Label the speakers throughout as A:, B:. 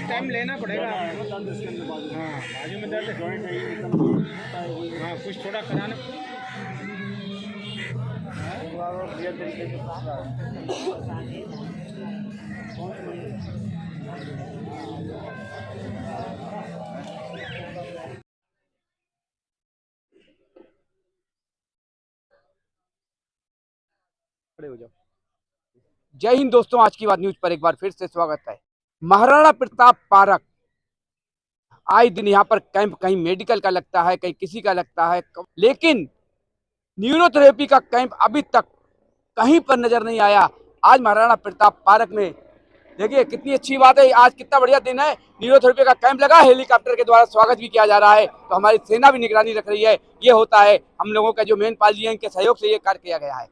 A: Time लेना पड़ेगा आपको। हाँ, बाजू में दर्द है। हाँ, कुछ थोड़ा कराना। खड़े हो जाओ। जय हिंद दोस्तों, आज की बात न्यूज पर एक बार फिर से स्वागत है। महाराणा प्रताप पार्क आए दिन यहाँ पर कैंप कहीं मेडिकल का लगता है, कहीं किसी का लगता है, लेकिन न्यूरोथेरेपी का कैंप अभी तक कहीं पर नजर नहीं आया। आज महाराणा प्रताप पार्क में देखिए कितनी अच्छी बात है, आज कितना बढ़िया दिन है। न्यूरोथेरेपी का कैंप लगा, हेलीकॉप्टर के द्वारा स्वागत भी किया जा रहा है, तो हमारी सेना भी निगरानी रख रही है। ये होता है हम लोगों का जो मेन पाल है, इनके सहयोग से ये कार्य किया गया है।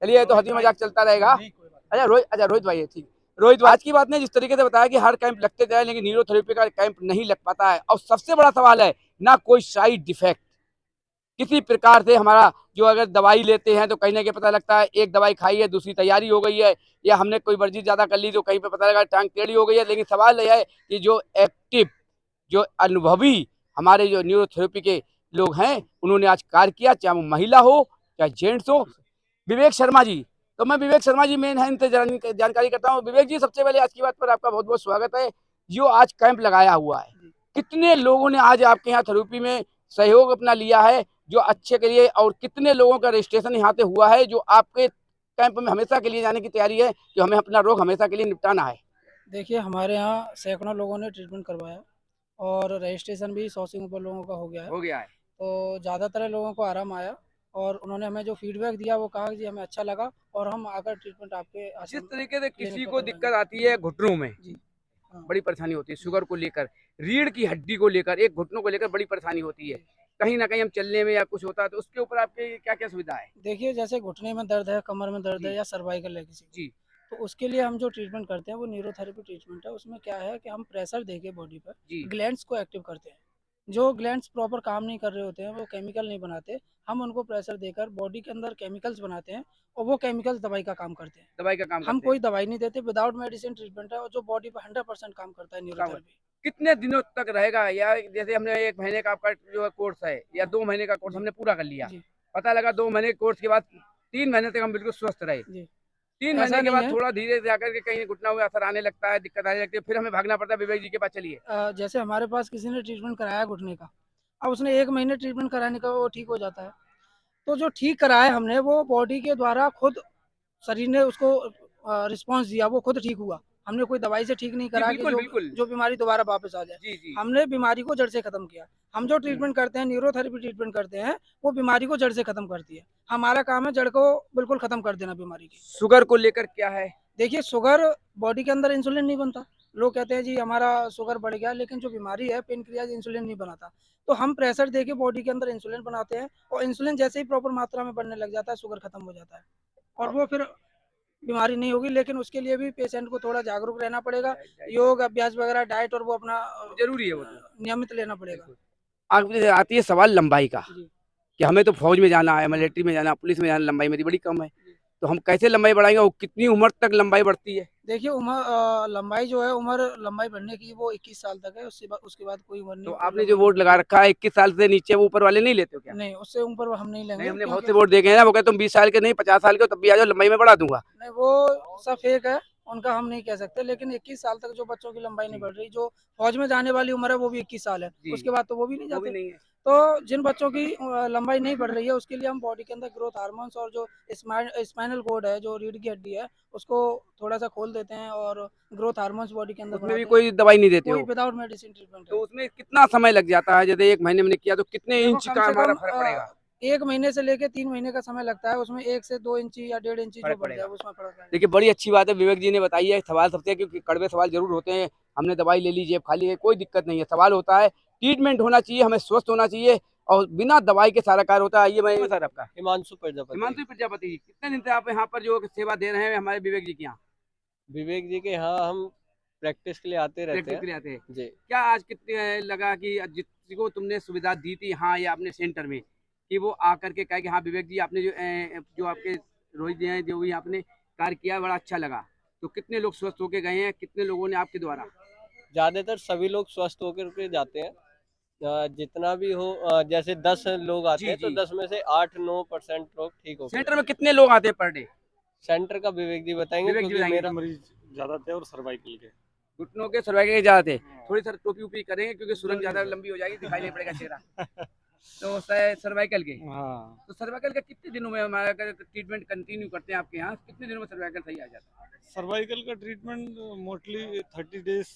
A: चलिए, तो हंसी मजाक चलता रहेगा। अच्छा रोहित भाई है, ठीक। रोहित भाई, आज की बात ने जिस तरीके से बताया कि हर कैंप लगते जाए, लेकिन न्यूरोथेरेपी का कैंप नहीं लग पाता है। और सबसे बड़ा सवाल है ना कोई साइड इफेक्ट किसी प्रकार से। हमारा जो अगर दवाई लेते हैं तो कहीं ना कहीं पता लगता है एक दवाई खाई है दूसरी तैयारी हो गई है, या हमने कोई वर्जिश ज्यादा कर ली तो कहीं पे पता लगा टांग टेढ़ी हो गई है। लेकिन सवाल यह है कि जो एक्टिव, जो अनुभवी हमारे जो न्यूरोथेरेपी के लोग हैं, उन्होंने आज कार्य किया, चाहे वो महिला हो चाहे जेंट्स हो। विवेक शर्मा जी, तो मैं विवेक शर्मा जी मेन है, इनसे जानकारी करता हूँ। विवेक जी, सबसे पहले आज की बात पर आपका बहुत बहुत स्वागत है। जो आज कैंप लगाया हुआ है, कितने लोगों ने आज आपके यहाँ थेरेपी में सहयोग अपना लिया है जो अच्छे के लिए, और कितने लोगों का रजिस्ट्रेशन यहाँ पे हुआ है जो आपके कैंप में हमेशा के लिए जाने की तैयारी है, कि हमें अपना रोग हमेशा के लिए निपटाना है?
B: देखिए, हमारे यहाँ सैकड़ों लोगों ने ट्रीटमेंट करवाया और रजिस्ट्रेशन भी 100 से ऊपर लोगों का हो गया है। तो ज़्यादातर लोगों को आराम आया और उन्होंने हमें जो फीडबैक दिया वो कहा कि हमें अच्छा लगा और हम आकर ट्रीटमेंट आपके
A: जिस
B: आश्रम
A: तरीके से
B: क्लिनिक
A: किसी
B: पर
A: को
B: करवाएंगे।
A: दिक्कत आती है घुटनों में,
B: जी हाँ।
A: बड़ी परेशानी होती है, शुगर को लेकर, रीढ़ की हड्डी को लेकर, एक घुटनों को लेकर बड़ी परेशानी होती है,
B: जी
A: कहीं ना कहीं हम चलने में या कुछ होता है, तो उसके ऊपर आपके क्या क्या सुविधा है?
B: देखिए, जैसे घुटने में दर्द है, कमर में दर्द है
A: जी
B: या सर्वाइकल है किसी को,
A: जी
B: तो उसके लिए हम जो ट्रीटमेंट करते हैं वो न्यूरोथेरेपी ट्रीटमेंट है। उसमें क्या है कि हम प्रेशर देके बॉडी पर
A: जी
B: ग्लैंड्स को एक्टिव करते हैं। जो ग्लैंड्स प्रॉपर काम नहीं कर रहे होते हैं, वो केमिकल नहीं बनाते, हम उनको प्रेशर देकर बॉडी के अंदर केमिकल्स बनाते हैं और वो केमिकल्स दवाई का काम करते हैं।
A: दवाई का काम
B: हम
A: करते हैं।
B: कोई दवाई नहीं देते, विदाउट मेडिसिन ट्रीटमेंट है और जो बॉडी पर 100% काम करता है
A: काम
B: न्यूरोथेरेपी।
A: कितने दिनों तक रहेगा, या जैसे हमने 1 महीने का आपका जो कोर्स है या 2 महीने का कोर्स
B: जी
A: हमने पूरा कर लिया,
B: जी
A: पता लगा 2 महीने के कोर्स के बाद 3 महीने तक हम बिल्कुल स्वस्थ रहे,
B: जी
A: 3 महीने
B: ऐसा
A: के
B: नहीं
A: बाद
B: है।
A: थोड़ा धीरे से जाकर के कहीं घुटना में असर आने लगता है, दिक्कत आने लगती है, फिर हमें भागना पड़ता है विवेक जी के पास। चलिए।
B: जैसे हमारे पास किसी ने ट्रीटमेंट कराया घुटने का, अब उसने 1 महीने ट्रीटमेंट कराने का वो ठीक हो जाता है। तो जो ठीक कराया हमने वो बॉडी के द्वारा खुद शरीर ने उसको रिस्पॉन्स दिया, वो खुद ठीक हुआ। हमने कोई दवाई से ठीक नहीं
A: जी
B: करा कि
A: बिल्कुल
B: जो
A: बिल्कुल।
B: जो बीमारी दोबारा वापस आ जाए।
A: जी जी।
B: हमने बीमारी को जड़ से खत्म किया। हम जो ट्रीटमेंट करते हैं, न्यूरोथेरेपी ट्रीटमेंट करते हैं, वो बीमारी को जड़ से खत्म करती है। हमारा काम है जड़ को बिल्कुल खत्म कर देना बीमारी की।
A: शुगर को लेकर क्या है?
B: देखिए, शुगर बॉडी के अंदर इंसुलिन नहीं बनता। लोग कहते हैं जी हमारा शुगर बढ़ गया, लेकिन जो बीमारी है पेनक्रियाज इंसुलिन नहीं बनाता। तो हम प्रेशर देके बॉडी के अंदर इंसुलिन बनाते हैं और इंसुलिन जैसे ही प्रॉपर मात्रा में बढ़ने लग जाता है, शुगर खत्म हो जाता है और वो फिर बीमारी नहीं होगी। लेकिन उसके लिए भी पेशेंट को थोड़ा जागरूक रहना पड़ेगा, योग अभ्यास वगैरह डाइट और वो अपना
A: जरूरी है वो तो।
B: नियमित लेना पड़ेगा।
A: आगे आती है सवाल लंबाई का,
B: जी
A: कि हमें तो फौज में जाना है, मिलिट्री में जाना है, पुलिस में जाना, लंबाई मेरी बड़ी कम है,
B: जी।
A: तो हम कैसे लंबाई बढ़ाएंगे और कितनी उम्र तक लंबाई बढ़ती है?
B: देखिए, उम्र लंबाई जो है, उम्र लंबाई बढ़ने की वो 21 साल तक है। उसके बाद कोई उम्र
A: तो
B: नहीं
A: आपने जो
B: लंबाई
A: वोट
B: बढ़ने
A: लगा
B: की।
A: रखा है 21 साल से नीचे, वो ऊपर वाले नहीं लेते हो क्या?
B: नहीं, उससे ऊपर हम नहीं
A: नहीं,
B: लेंगे
A: हमने बहुत
B: क्योंकि
A: से वोट देखे हैं ना, वो कहते तुम 20 साल के नहीं 50 साल के हो तब भी आ जाओ, लंबाई में बढ़ा दूंगा।
B: नहीं, वो सब फेक है, उनका हम नहीं कह सकते। लेकिन 21 साल तक जो बच्चों की लंबाई नहीं
A: जी
B: बढ़ रही, जो फौज में जाने वाली उम्र है वो भी 21 साल है,
A: जी।
B: उसके बाद तो वो भी नहीं
A: वो भी
B: जाते।
A: नहीं है।
B: तो जिन बच्चों की लंबाई नहीं बढ़ रही है, उसके लिए हम बॉडी के अंदर ग्रोथ हार्मोन्स और जो स्पाइनल कोड है, जो रीढ़ की हड्डी है, उसको थोड़ा सा खोल देते हैं और ग्रोथ हार्मोन्स बॉडी के अंदर
A: उसमें भी
B: बढ़ाते हैं।
A: कोई दवाई नहीं देते
B: कोई
A: हो?
B: विदाउट मेडिसिन ट्रीटमेंट
A: तो
B: है।
A: उसमें कितना समय लग जाता है? जैसे 1 महीने में किया तो कितने
B: देखो,
A: इंच
B: कम
A: का
B: से
A: हमारा
B: कम
A: फर्क पड़ेगा?
B: 1 महीने से लेके 3 महीने का समय लगता है। उसमें 1 से 2 इंची या 1.5 इंची जो
A: फर्क
B: बढ़ जाए
A: पड़ेगा।
B: उसमें फर्क आएगा।
A: देखिए, बड़ी अच्छी बात है विवेक जी ने बताई है। सवाल सबसे, क्योंकि कड़वे सवाल जरूर होते हैं, हमने दवाई ले ली जेब खाली है, कोई दिक्कत नहीं है। सवाल होता है ट्रीटमेंट होना चाहिए, हमें स्वस्थ होना चाहिए, और बिना दवाई के सारा कार्य होता है। ये मैं सर आपका
C: हिमांशु प्रजापति।
A: हिमांशु प्रजापति जी, कितने दिन से आप यहाँ पर जो सेवा दे रहे हैं हमारे विवेक जी के यहाँ?
C: विवेक जी के यहाँ हम प्रैक्टिस के लिए आते रहते
A: प्रैक्टिस के
C: हैं
A: लिए आते हैं।
C: जी।
A: क्या आज कितने लगा कि जिसको तुमने सुविधा दी थी हाँ, या अपने सेंटर में, कि वो आकर के कहे कि हाँ विवेक जी आपने जो आपके रोहित जी हैं जो भी आपने कार्य किया बड़ा अच्छा लगा, तो कितने लोग स्वस्थ होके गए हैं, कितने लोगों ने आपके द्वारा?
C: ज्यादातर सभी लोग स्वस्थ होकर के जाते हैं। जितना भी हो, जैसे 10 लोग आते
A: जी,
C: हैं तो
A: जी।
C: 10 में से 8-9% लोग ठीक होकर
A: सेंटर में कितने लोग आते हैं पर डे?
C: सेंटर का विवेक जी बताएंगे,
A: विवेक जी
C: क्योंकि
A: बताएंगे।
C: मेरा
D: मरीज ज्यादा थे और सर्वाइकल के।
A: घुटनों के सर्वाइकल के ज्यादा थे। थोड़ी सर टोपी उपी करेंगे क्योंकि सुरंग ज्यादा लंबी हो जाएगी, दिखाई नहीं पड़ेगा चेहरा। तो सर्वाइकल के,
D: हाँ,
A: तो सर्वाइकल का कितने दिनों में हमारा अगर ट्रीटमेंट कंटिन्यू करते हैं आपके यहाँ, कितने दिनों में सर्वाइकल सही आ जाता है?
D: सर्वाइकल का ट्रीटमेंट मोस्टली 30 डेज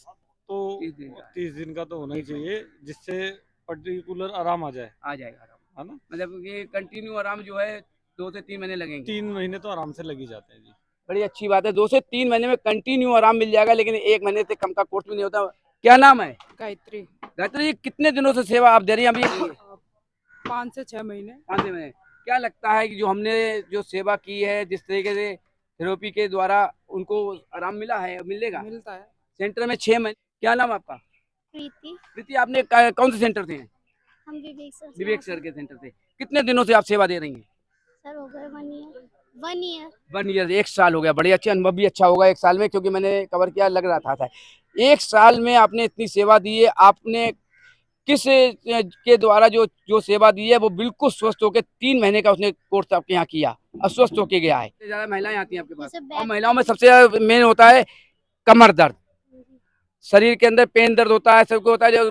D: तो
A: 30 दिन का।
D: 30 दिन का तो होना ही
A: 30 दिन।
D: चाहिए, जिससे पर्टिकुलर आराम आ जाए,
A: आ जाएगा आराम।
D: है ना।
A: मतलब ये कंटिन्यू आराम जो है 2 से 3 महीने लगेंगे।
D: 3 महीने तो आराम से लग ही जाते हैं जी।
A: बड़ी अच्छी बात है, 2 से 3 महीने में कंटिन्यू आराम मिल जाएगा, लेकिन 1 महीने से कम का कोर्स भी नहीं होता। क्या नाम है?
B: गायत्री।
A: गायत्री जी, कितने दिनों से सेवा आप दे रही हैं अभी?
B: 5 से 6 महीने।
A: 5 महीने। क्या लगता है कि जो हमने जो सेवा की है, जिस तरीके से थेरेपी के द्वारा उनको आराम मिला है, मिलेगा?
B: मिलता है।
A: सेंटर में 6 महीने। क्या नाम आपका?
E: प्रीति।
A: प्रीति, आपने कौन से सेंटर से हैं?
E: हम विवेक सर से
A: विवेक
E: आते
A: सर
E: हैं।
A: के सेंटर से। कितने दिनों से आप सेवा दे रही हैं?
E: सर हो गए 1 ईयर। 1 ईयर।
A: 1 ईयर, 1 साल हो गया। बड़े अच्छे अनुभव भी अच्छा होगा 1 साल में, क्योंकि मैंने कवर किया, लग रहा था 1 साल में आपने इतनी सेवा दी है। आपने किस के द्वारा जो जो सेवा दी है वो बिल्कुल स्वस्थ होकर 3 महीने का उसने कोर्स आपके यहाँ किया, अस्वस्थ होके गया है। ज्यादा महिलाएं आती हैं आपके पास,
E: जैसे
A: और
E: बैक
A: महिलाओं में सबसे मेन होता है कमर दर्द, शरीर के अंदर पेन दर्द होता है, सबको होता है। जो